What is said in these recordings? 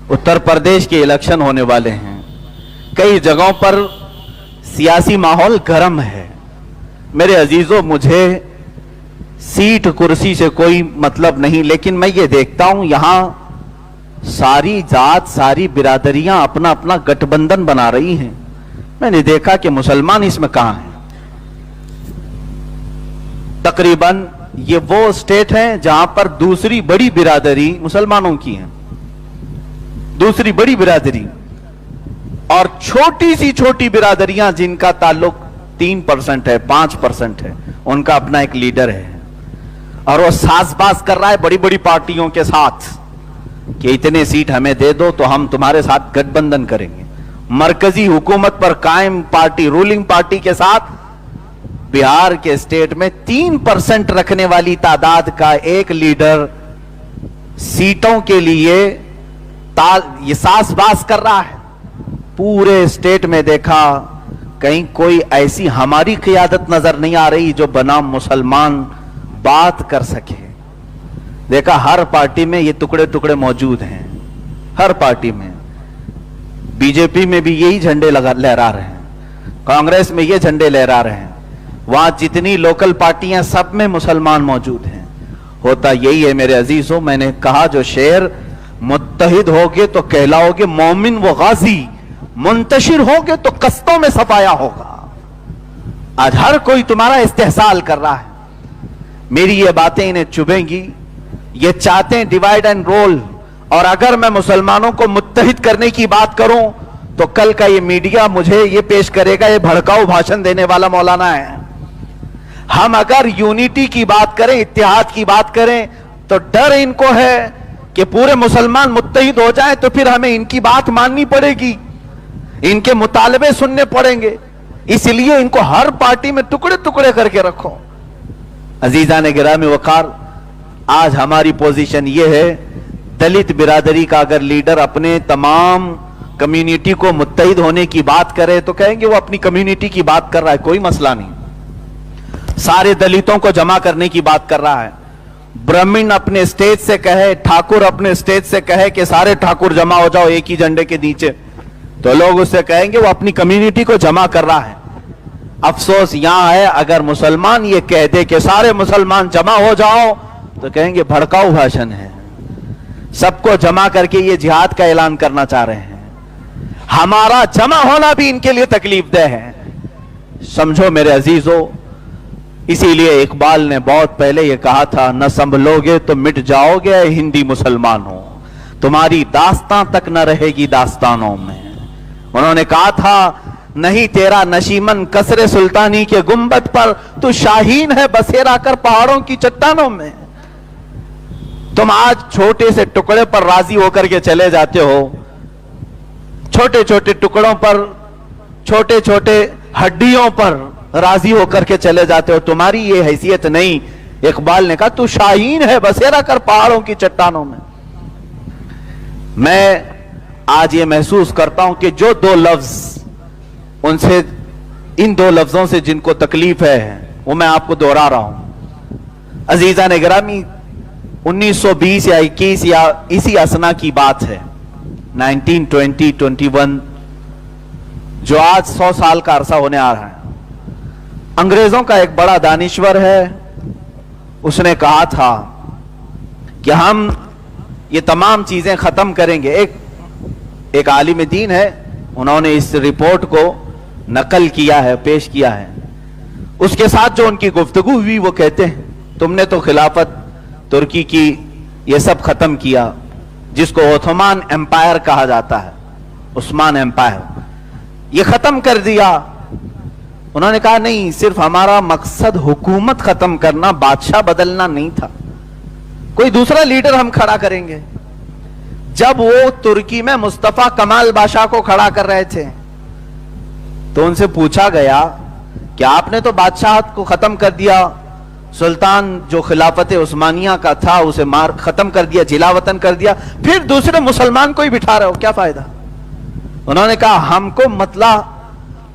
उत्तर प्रदेश के इलेक्शन होने वाले हैं। कई जगहों पर सियासी माहौल गर्म है। मेरे अजीजों, मुझे सीट कुर्सी से कोई मतलब नहीं, लेकिन मैं ये देखता हूं यहां सारी जात, सारी बिरादरियां अपना अपना गठबंधन बना रही हैं। मैंने देखा कि मुसलमान इसमें कहां हैं। तकरीबन ये वो स्टेट है जहां पर दूसरी बड़ी बिरादरी मुसलमानों की है, दूसरी बड़ी बिरादरी, और छोटी सी छोटी बिरादरियां जिनका ताल्लुक 3% है, 5% है, उनका अपना एक लीडर है और वो साजबाज कर रहा है बड़ी बड़ी पार्टियों के साथ कि इतने सीट हमें दे दो तो हम तुम्हारे साथ गठबंधन करेंगे। मरकजी हुकूमत पर कायम पार्टी, रूलिंग पार्टी के साथ बिहार के स्टेट में 3% रखने वाली तादाद का एक लीडर सीटों के लिए ये साजबाज कर रहा है। पूरे स्टेट में देखा, कहीं कोई ऐसी हमारी क़ियादत नजर नहीं आ रही जो बनाम मुसलमान बात कर सके। देखा हर पार्टी में ये टुकड़े टुकड़े मौजूद हैं, हर पार्टी में। बीजेपी में भी यही झंडे लहरा रहे हैं, कांग्रेस में ये झंडे लहरा रहे हैं, वहां जितनी लोकल पार्टियां सब में मुसलमान मौजूद हैं। होता यही है मेरे अजीजों, मैंने कहा जो शेर मुत्तहिद होगे तो कहलाओगे मोमिन व गाजी, मुंतशिर होगे तो कस्तों में सफाया होगा। आज हर कोई तुम्हारा इस्तेहसाल कर रहा है। मेरी ये बातें इन्हें चुभेंगी, ये चाहते हैं डिवाइड एंड रोल। और अगर मैं मुसलमानों को मुत्तहिद करने की बात करूं तो कल का ये मीडिया मुझे ये पेश करेगा ये भड़काऊ भाषण देने वाला मौलाना है। हम अगर यूनिटी की बात करें, इत्तेहाद की बात करें, तो डर इनको है कि पूरे मुसलमान मुत्तहिद हो जाएं तो फिर हमें इनकी बात माननी पड़ेगी, इनके मुतालबे सुनने पड़ेंगे। इसलिए इनको हर पार्टी में टुकड़े टुकड़े करके रखो। अजीजान गिरामी वकार, आज हमारी पोजीशन यह है, दलित बिरादरी का अगर लीडर अपने तमाम कम्युनिटी को मुत्तहिद होने की बात करे तो कहेंगे वो अपनी कम्युनिटी की बात कर रहा है, कोई मसला नहीं। सारे दलितों को जमा करने की बात कर रहा है। ब्राह्मण अपने स्टेज से कहे, ठाकुर अपने स्टेज से कहे कि सारे ठाकुर जमा हो जाओ एक ही झंडे के नीचे, तो लोग उससे कहेंगे वो अपनी कम्युनिटी को जमा कर रहा है। अफसोस यहां है, अगर मुसलमान ये कह दे कि सारे मुसलमान जमा हो जाओ तो कहेंगे भड़काऊ भाषण है। सबको जमा करके ये जिहाद का ऐलान करना चाह रहे हैं। हमारा जमा होना भी इनके लिए तकलीफदेह है। समझो मेरे अजीजों, इसीलिए इकबाल ने बहुत पहले ये कहा था, न संभलोगे तो मिट जाओगे हिंदी मुसलमान हो, तुम्हारी दास्तां तक न रहेगी दास्तानों में। उन्होंने कहा था, नहीं तेरा नशीमन कसरे सुल्तानी के गुंबद पर, तू शाहीन है बसेरा कर पहाड़ों की चट्टानों में। तुम आज छोटे से टुकड़े पर राजी होकर के चले जाते हो, छोटे छोटे टुकड़ों पर, छोटे छोटे हड्डियों पर राजी होकर के चले जाते हो। तुम्हारी ये हैसियत नहीं। इकबाल ने कहा, तू शाहीन है बसेरा कर पहाड़ों की चट्टानों में। मैं आज ये महसूस करता हूं कि जो दो लफ्ज उनसे, इन दो लफ्जों से जिनको तकलीफ है वो मैं आपको दोहरा रहा हूं। अजीजा ने गिरामी, 1920 या 21 या इसी असना की बात है, 1920, 21, जो आज 100 साल का अरसा होने आ रहा है। अंग्रेजों का एक बड़ा दानिश्वर है, उसने कहा था कि हम ये तमाम चीजें खत्म करेंगे। एक आलिम दीन है, उन्होंने इस रिपोर्ट को नकल किया है, पेश किया है। उसके साथ जो उनकी गुफ्तगू हुई वो कहते हैं, तुमने तो खिलाफत तुर्की की ये सब खत्म किया, जिसको ओथमान एम्पायर कहा जाता है, उस्मान एम्पायर, ये खत्म कर दिया। उन्होंने कहा नहीं, सिर्फ हमारा मकसद हुकूमत खत्म करना, बादशाह बदलना नहीं था, कोई दूसरा लीडर हम खड़ा करेंगे। जब वो तुर्की में मुस्तफा कमाल बादशाह को खड़ा कर रहे थे तो उनसे पूछा गया कि आपने तो बादशाहत को खत्म कर दिया, सुल्तान जो खिलाफत उस्मानिया का था उसे मार खत्म कर दिया, जिलावतन कर दिया, फिर दूसरे मुसलमान को ही बिठा रहे हो, क्या फायदा। उन्होंने कहा हमको मतला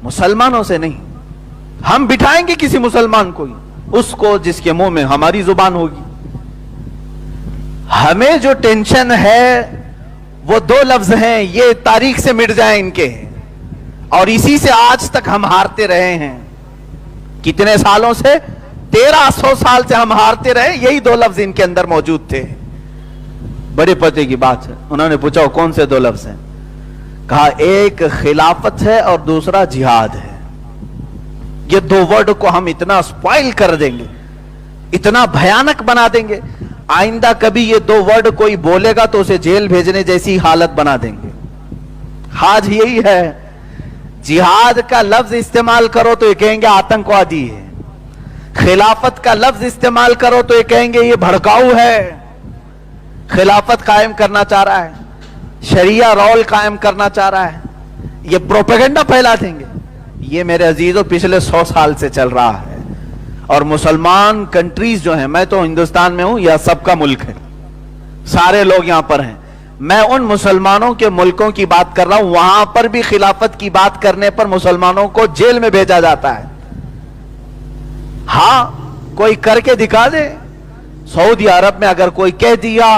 मुसलमानों से नहीं, हम बिठाएंगे किसी मुसलमान को ही, उसको जिसके मुंह में हमारी जुबान होगी। हमें जो टेंशन है وہ دو لفظ ہیں یہ تاریخ سے مٹ جائیں ان کے, اور اسی سے آج تک ہم ہارتے رہے ہیں. کتنے سالوں سے؟ 1300 سال سے ہم ہارتے رہے, یہی دو لفظ ان کے اندر موجود تھے. بڑے پتے کی بات ہے. انہوں نے پوچھا کون سے دو لفظ ہیں؟ کہا ایک خلافت ہے اور دوسرا جہاد ہے. یہ دو ورڈ کو ہم اتنا سپوائل کر دیں گے, اتنا بھیانک بنا دیں گے, آئندہ کبھی یہ دو ورڈ کوئی بولے گا تو اسے جیل بھیجنے جیسی حالت بنا دیں گے. آج یہی ہے, جہاد کا لفظ استعمال کرو تو یہ کہیں گے آتنکوادی ہے, خلافت کا لفظ استعمال کرو تو یہ کہیں گے یہ بھڑکاؤ ہے, خلافت قائم کرنا چاہ رہا ہے, شریعہ رول قائم کرنا چاہ رہا ہے, یہ پروپیگنڈا پھیلا دیں گے. یہ میرے عزیزوں پچھلے 100 سال سے چل رہا ہے. اور مسلمان کنٹریز جو ہیں, میں تو ہندوستان میں ہوں, یہ سب کا ملک ہے, سارے لوگ یہاں پر ہیں, میں ان مسلمانوں کے ملکوں کی بات کر رہا ہوں وہاں پر بھی خلافت کی بات کرنے پر مسلمانوں کو جیل میں بھیجا جاتا ہے. ہاں کوئی کر کے دکھا دے. سعودی عرب میں اگر کوئی کہہ دیا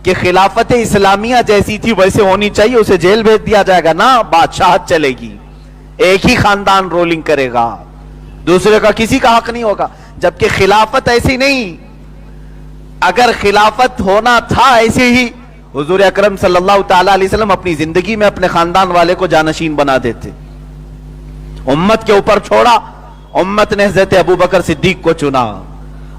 کہ خلافت اسلامیہ جیسی تھی ویسے ہونی چاہیے, اسے جیل بھیج دیا جائے گا. نہ, بادشاہت چلے گی, ایک ہی خاندان رولنگ کرے گا, دوسرے کا کسی کا حق نہیں ہوگا. جبکہ خلافت ایسی نہیں. اگر خلافت ہونا تھا ایسے ہی حضور اکرم صلی اللہ تعالی علیہ وسلم اپنی زندگی میں اپنے خاندان والے کو جانشین بنا دیتے. امت کے اوپر چھوڑا, امت نے حضرت ابو بکر صدیق کو چنا.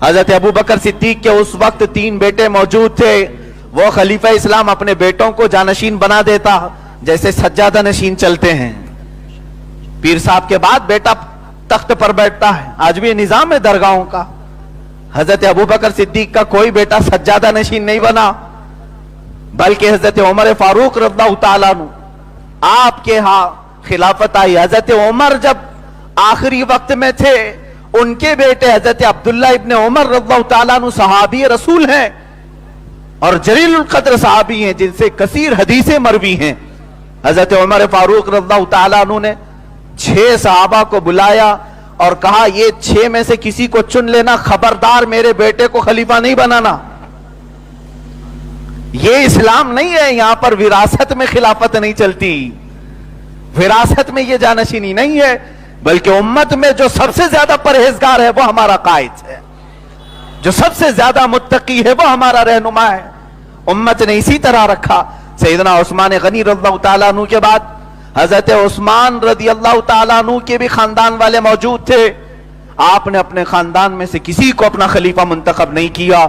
حضرت ابو بکر صدیق کے اس وقت 3 بیٹے موجود تھے, وہ خلیفہ اسلام اپنے بیٹوں کو جانشین بنا دیتا جیسے سجادہ نشین چلتے ہیں. پیر صاحب کے بعد بیٹا تخت پر بیٹھتا ہے, آج بھی یہ نظام ہے درگاہوں کا. حضرت ابو بکر صدیق کا کوئی بیٹا سجادہ نشین نہیں بنا, بلکہ حضرت عمر فاروق رضی اللہ تعالیٰ عنہ آپ کے ہاں خلافت آئی. حضرت عمر جب آخری وقت میں تھے, ان کے بیٹے حضرت عبداللہ ابن عمر رضی اللہ تعالیٰ عنہ صحابی رسول ہیں اور جلیل القدر صحابی ہیں جن سے کثیر حدیثیں مروی ہیں. حضرت عمر فاروق رضی اللہ تعالیٰ عنہ نے 6 صحابہ کو بلایا اور کہا یہ 6 میں سے کسی کو چن لینا, خبردار میرے بیٹے کو خلیفہ نہیں بنانا. یہ اسلام نہیں ہے, یہاں پر وراثت میں خلافت نہیں چلتی, وراثت میں یہ جانشینی نہیں ہے, بلکہ امت میں جو سب سے زیادہ پرہیزگار ہے وہ ہمارا قائد ہے, جو سب سے زیادہ متقی ہے وہ ہمارا رہنما ہے. امت نے اسی طرح رکھا. سیدنا عثمان غنی رضی اللہ تعالیٰ عنہ کے بعد حضرت عثمان رضی اللہ تعالیٰ عنہ کے بھی خاندان والے موجود تھے. آپ نے اپنے خاندان میں سے کسی کو اپنا خلیفہ منتخب نہیں کیا,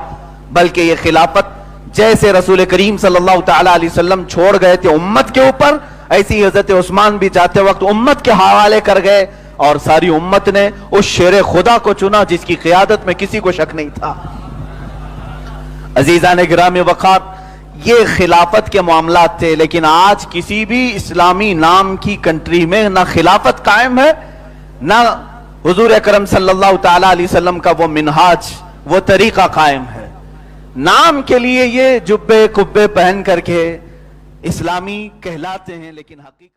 بلکہ یہ خلافت جیسے رسول کریم صلی اللہ تعالیٰ علیہ وسلم چھوڑ گئے تھے امت کے اوپر, ایسی حضرت عثمان بھی جاتے وقت امت کے حوالے کر گئے, اور ساری امت نے اس شیر خدا کو چنا جس کی قیادت میں کسی کو شک نہیں تھا. عزیزان گرامی وقار, یہ خلافت کے معاملات تھے, لیکن آج کسی بھی اسلامی نام کی کنٹری میں نہ خلافت قائم ہے, نہ حضور اکرم صلی اللہ تعالیٰ علیہ وسلم کا وہ منہاج, وہ طریقہ قائم ہے. نام کے لیے یہ جبے کبے پہن کر کے اسلامی کہلاتے ہیں, لیکن حقیقت